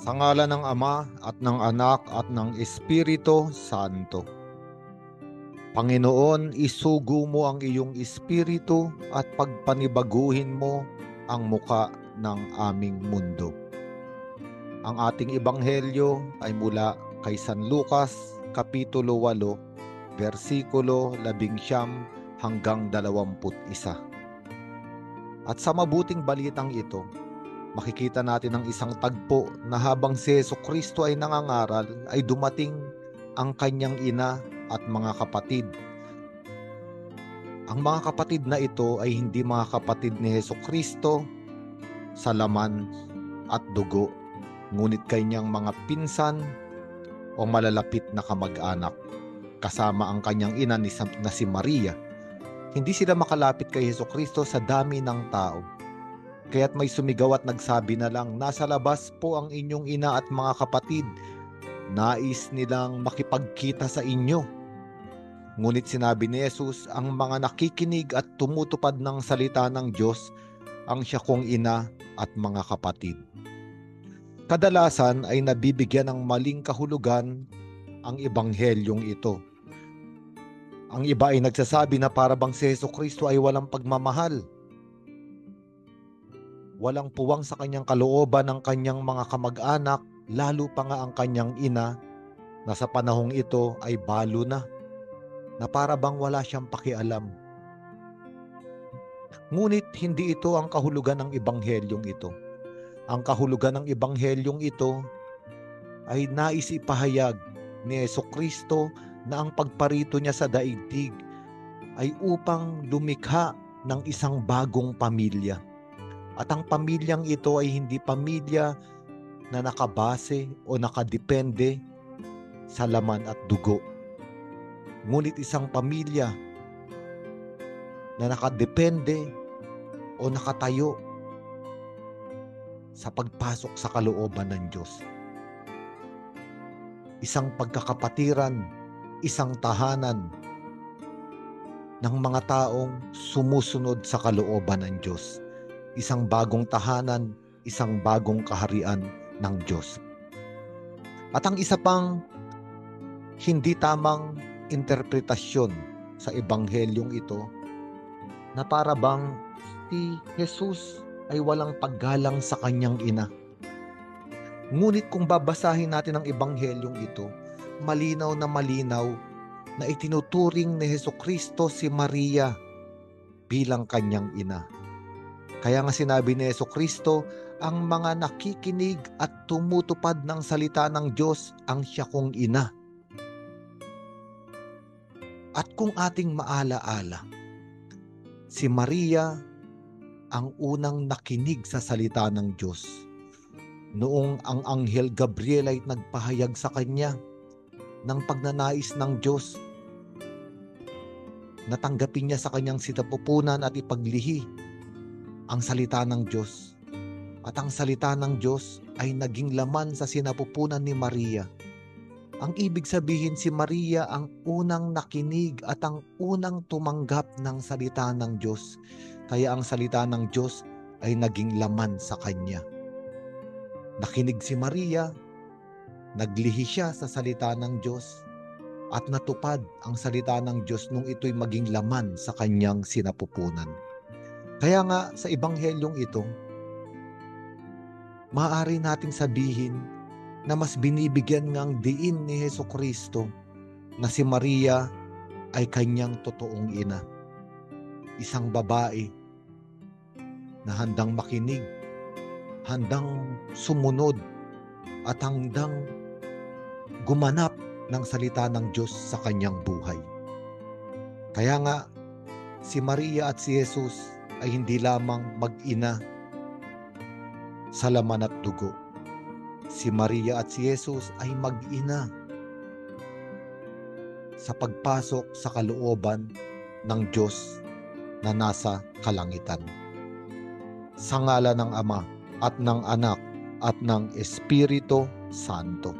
Sa ngalan ng Ama at ng Anak at ng Espiritu Santo. Panginoon, isugo mo ang iyong espiritu at pagpanibaguhin mo ang muka ng aming mundo. Ang ating ebanghelyo ay mula kay San Lucas, Kapitulo 8, versikulo 11 hanggang 21. At sa mabuting balitang ito, makikita natin ang isang tagpo na habang si Jesucristo ay nangangaral, ay dumating ang kanyang ina at mga kapatid. Ang mga kapatid na ito ay hindi mga kapatid ni Jesucristo sa laman at dugo, ngunit kanyang mga pinsan o malalapit na kamag-anak, kasama ang kanyang ina na si Maria. Hindi sila makalapit kay Jesucristo sa dami ng tao. Kaya't may sumigaw at nagsabi na lang, "Nasa labas po ang inyong ina at mga kapatid. Nais nilang makipagkita sa inyo." Ngunit sinabi ni Jesus, ang mga nakikinig at tumutupad ng salita ng Diyos ang siya kong ina at mga kapatid. Kadalasan ay nabibigyan ng maling kahulugan ang ebanghelyong ito. Ang iba ay nagsasabi na para bang si Jesucristo ay walang pagmamahal, walang puwang sa kanyang kalooban ng kanyang mga kamag-anak, lalo pa nga ang kanyang ina na sa panahong ito ay balo na para bang wala siyang pakialam. Ngunit hindi ito ang kahulugan ng ebanghelyong ito. Ang kahulugan ng ebanghelyong ito ay nais ipahayag ni Jesucristo na ang pagparito niya sa daigdig ay upang lumikha ng isang bagong pamilya. At ang pamilyang ito ay hindi pamilya na nakabase o nakadepende sa laman at dugo. Ngunit isang pamilya na nakadepende o nakatayo sa pagpasok sa kalooban ng Diyos. Isang pagkakapatiran, isang tahanan ng mga taong sumusunod sa kalooban ng Diyos. Isang bagong tahanan, isang bagong kaharian ng Diyos. At ang isa pang hindi tamang interpretasyon sa ebanghelyong ito, na para bang si Jesus ay walang paggalang sa kanyang ina. Ngunit kung babasahin natin ang ebanghelyong ito, malinaw na itinuturing ni Jesucristo si Maria bilang kanyang ina. Kaya nga sinabi ni Jesucristo, ang mga nakikinig at tumutupad ng salita ng Diyos ang siya kong ina. At kung ating maalaala, si Maria ang unang nakinig sa salita ng Diyos noong ang Anghel Gabriel ay nagpahayag sa kanya ng pagnanais ng Diyos. Natanggapin niya sa kanyang sinapupunan at ipaglihi ang salita ng Diyos. At ang salita ng Diyos ay naging laman sa sinapupunan ni Maria. Ang ibig sabihin, si Maria ang unang nakinig at ang unang tumanggap ng salita ng Diyos. Kaya ang salita ng Diyos ay naging laman sa kanya. Nakinig si Maria, naglihi siya sa salita ng Diyos, at natupad ang salita ng Diyos nung ito'y maging laman sa kanyang sinapupunan. Kaya nga sa ebanghelyong ito, maaari nating sabihin na mas binibigyan ngang diin ni Jesucristo na si Maria ay kanyang totoong ina. Isang babae na handang makinig, handang sumunod at handang gumanap ng salita ng Diyos sa kanyang buhay. Kaya nga, si Maria at si Jesus ay hindi lamang mag-ina sa laman at dugo. Si Maria at si Jesus ay mag-ina sa pagpasok sa kalooban ng Diyos na nasa kalangitan. Sa ngalan ng Ama at ng Anak at ng Espiritu Santo.